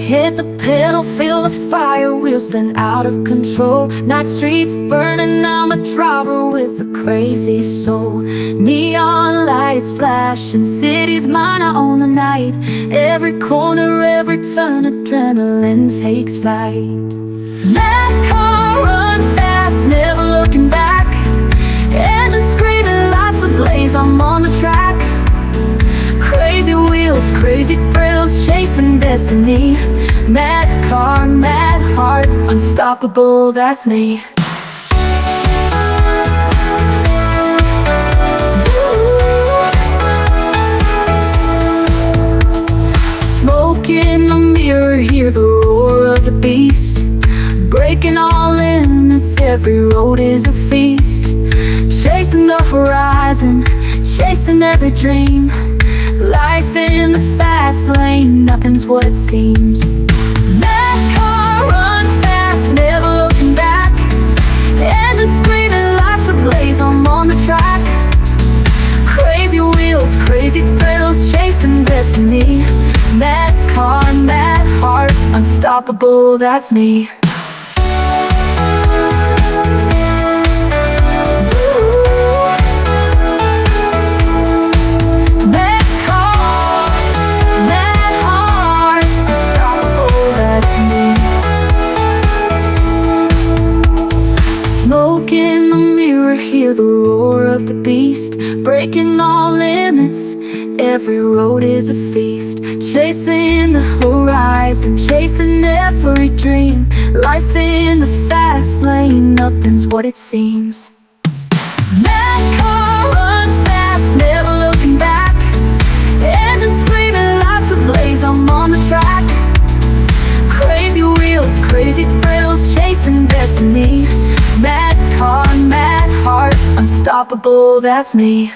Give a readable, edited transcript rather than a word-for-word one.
Hit the pedal, feel the fire, wheels spin out of control. Night streets burning, I'm a driver with a crazy soul. Neon lights flashing, city's mine, I own the night. Every corner, every turn, adrenaline takes flight. That car run fast, never looking back. Engine screaming, lights ablaze, I'm on the track. Crazy wheels, crazy thrills, chasing destiny. Mad car, mad heart, unstoppable, that's me. Smoke in the mirror, hear the roar of the beast. Breaking all limits, every road is a feast. Chasing the horizon, chasing every dream. Life in the fast lane, nothing's what it seems. That car run fast, never looking back. Engine screaming, lights ablaze, I'm on the track. Crazy wheels, crazy thrills, chasing destiny. Mad car, mad heart, unstoppable, that's me. Smoke in the mirror, hear the roar of the beast. Breaking all limits, every road is a feast. Chasing the horizon, chasing every dream. Life in the fast lane, nothing's what it seems. That car run fast, never looking back. Engine screaming, lights ablaze, I'm on the track. Crazy wheels, crazy thrills, chasing destiny. Mad car, mad heart, unstoppable, that's me.